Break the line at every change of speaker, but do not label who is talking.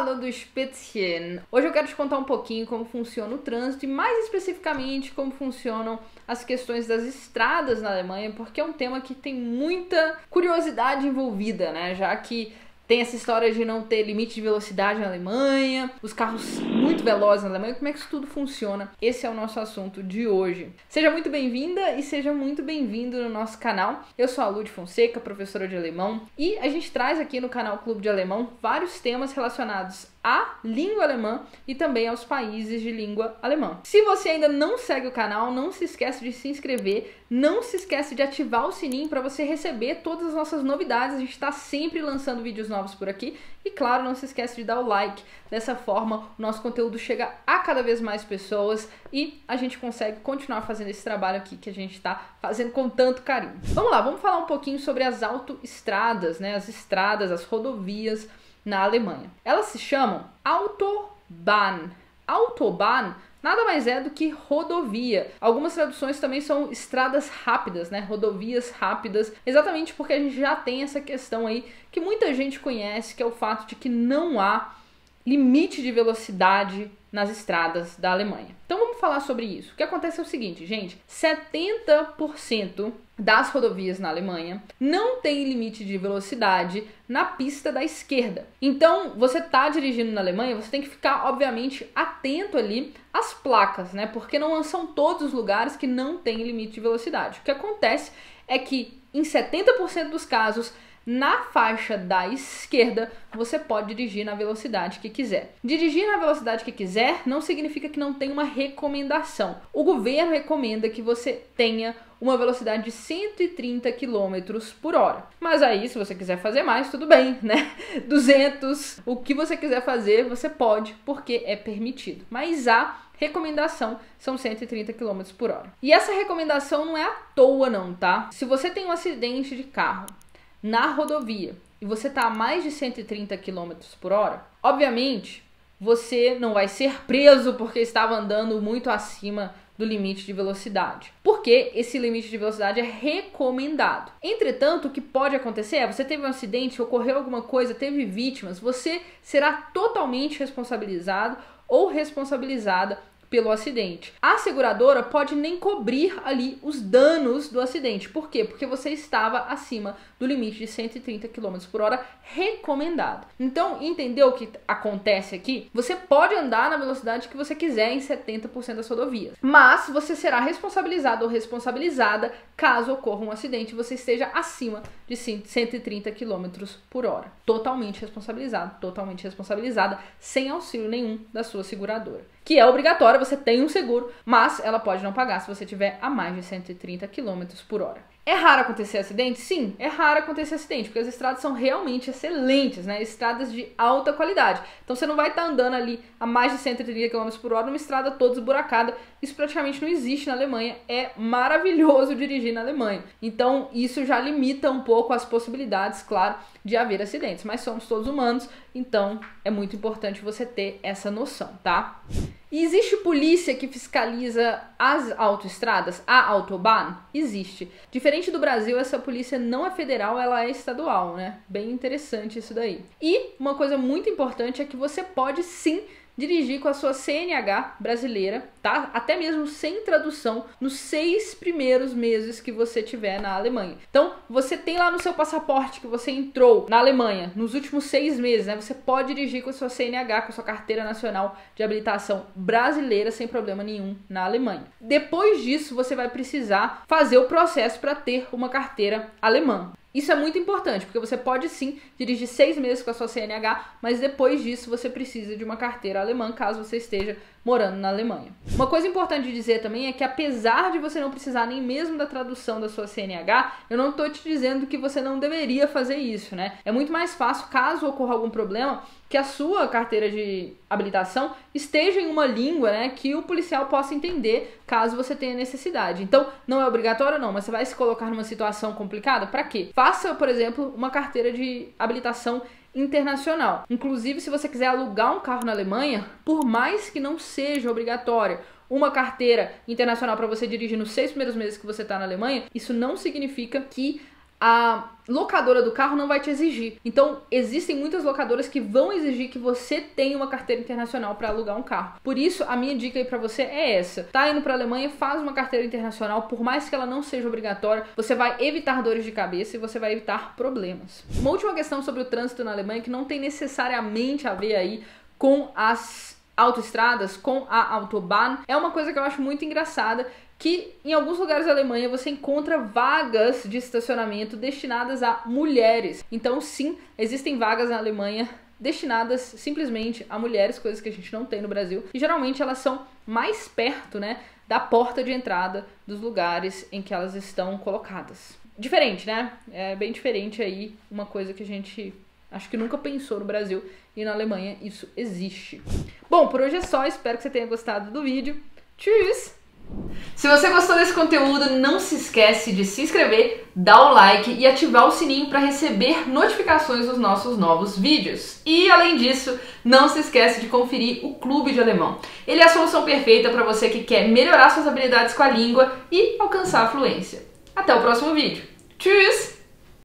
Hallo do Spätzchen! Hoje eu quero te contar um pouquinho como funciona o trânsito e mais especificamente como funcionam as questões das estradas na Alemanha, porque é um tema que tem muita curiosidade envolvida, né? Já que tem essa história de não ter limite de velocidade na Alemanha, os carros muito velozes na Alemanha, como é que isso tudo funciona? Esse é o nosso assunto de hoje. Seja muito bem-vinda e seja muito bem-vindo no nosso canal. Eu sou a Lud Fonseca, professora de alemão, e a gente traz aqui no canal Clube de Alemão vários temas relacionados à língua alemã e também aos países de língua alemã. Se você ainda não segue o canal, não se esquece de se inscrever, não se esquece de ativar o sininho para você receber todas as nossas novidades. A gente está sempre lançando vídeos novos por aqui e, claro, não se esquece de dar o like. Dessa forma, o nosso conteúdo chega a cada vez mais pessoas e a gente consegue continuar fazendo esse trabalho aqui que a gente está fazendo com tanto carinho. Vamos lá, vamos falar um pouquinho sobre as autoestradas, né? As estradas, as rodovias na Alemanha. Elas se chamam Autobahn. Autobahn nada mais é do que rodovia. Algumas traduções também são estradas rápidas, né? Rodovias rápidas, exatamente porque a gente já tem essa questão aí que muita gente conhece, que é o fato de que não há limite de velocidade nas estradas da Alemanha. Então vamos falar sobre isso. O que acontece é o seguinte, gente, 70% das rodovias na Alemanha não tem limite de velocidade na pista da esquerda. Então, você tá dirigindo na Alemanha, você tem que ficar, obviamente, atento ali às placas, né? Porque não são todos os lugares que não tem limite de velocidade. O que acontece é que em 70% dos casos, na faixa da esquerda, você pode dirigir na velocidade que quiser. Dirigir na velocidade que quiser não significa que não tem uma recomendação. O governo recomenda que você tenha uma velocidade de 130 km por hora. Mas aí, se você quiser fazer mais, tudo bem, né? 200, o que você quiser fazer, você pode, porque é permitido. Mas a recomendação são 130 km por hora. E essa recomendação não é à toa não, tá? Se você tem um acidente de carro na rodovia e você está a mais de 130 km por hora, obviamente você não vai ser preso porque estava andando muito acima do limite de velocidade, porque esse limite de velocidade é recomendado. Entretanto, o que pode acontecer é, você teve um acidente, ocorreu alguma coisa, teve vítimas, você será totalmente responsabilizado ou responsabilizada pelo acidente. A seguradora pode nem cobrir ali os danos do acidente. Por quê? Porque você estava acima do limite de 130 km por hora recomendado. Então, entendeu o que acontece aqui? Você pode andar na velocidade que você quiser em 70% das rodovias, mas você será responsabilizado ou responsabilizada caso ocorra um acidente e você esteja acima de 130 km por hora. Totalmente responsabilizado, totalmente responsabilizada, sem auxílio nenhum da sua seguradora. Que é obrigatório, você tem um seguro, mas ela pode não pagar se você tiver a mais de 130 km por hora. É raro acontecer acidente? Sim, é raro acontecer acidente, porque as estradas são realmente excelentes, né? Estradas de alta qualidade. Então você não vai estar andando ali a mais de 130 km por hora numa estrada toda esburacada. Isso praticamente não existe na Alemanha. É maravilhoso dirigir na Alemanha. Então isso já limita um pouco as possibilidades, claro, de haver acidentes. Mas somos todos humanos, então é muito importante você ter essa noção, tá? E existe polícia que fiscaliza as autoestradas, a Autobahn? Existe. Diferente do Brasil, essa polícia não é federal, ela é estadual, né? Bem interessante isso daí. E uma coisa muito importante é que você pode sim dirigir com a sua CNH brasileira, tá? Até mesmo sem tradução, nos 6 primeiros meses que você tiver na Alemanha. Então, você tem lá no seu passaporte que você entrou na Alemanha nos últimos 6 meses, né? Você pode dirigir com a sua CNH, com a sua Carteira Nacional de Habilitação brasileira sem problema nenhum na Alemanha. Depois disso, você vai precisar fazer o processo para ter uma carteira alemã. Isso é muito importante, porque você pode sim dirigir 6 meses com a sua CNH, mas depois disso você precisa de uma carteira alemã, caso você esteja morando na Alemanha. Uma coisa importante de dizer também é que apesar de você não precisar nem mesmo da tradução da sua CNH, eu não estou te dizendo que você não deveria fazer isso, né? É muito mais fácil, caso ocorra algum problema, que a sua carteira de habilitação esteja em uma língua, né, que o policial possa entender caso você tenha necessidade. Então, não é obrigatório não, mas você vai se colocar numa situação complicada, para quê? Faça, por exemplo, uma carteira de habilitação internacional. Inclusive, se você quiser alugar um carro na Alemanha, por mais que não seja obrigatório uma carteira internacional para você dirigir nos 6 primeiros meses que você está na Alemanha, isso não significa que a locadora do carro não vai te exigir. Então, existem muitas locadoras que vão exigir que você tenha uma carteira internacional para alugar um carro. Por isso, a minha dica aí para você é essa. Tá indo para a Alemanha, faz uma carteira internacional, por mais que ela não seja obrigatória, você vai evitar dores de cabeça e você vai evitar problemas. Uma última questão sobre o trânsito na Alemanha, que não tem necessariamente a ver aí com as autoestradas, com a Autobahn, é uma coisa que eu acho muito engraçada, que em alguns lugares da Alemanha você encontra vagas de estacionamento destinadas a mulheres. Então sim, existem vagas na Alemanha destinadas simplesmente a mulheres, coisas que a gente não tem no Brasil. E geralmente elas são mais perto, né, da porta de entrada dos lugares em que elas estão colocadas. Diferente, né? É bem diferente aí, uma coisa que a gente acho que nunca pensou no Brasil e na Alemanha isso existe. Bom, por hoje é só, espero que você tenha gostado do vídeo. Tchau! Se você gostou desse conteúdo, não se esquece de se inscrever, dar o like e ativar o sininho para receber notificações dos nossos novos vídeos. E além disso, não se esquece de conferir o Clube de Alemão. Ele é a solução perfeita para você que quer melhorar suas habilidades com a língua e alcançar a fluência. Até o próximo vídeo. Tschüss!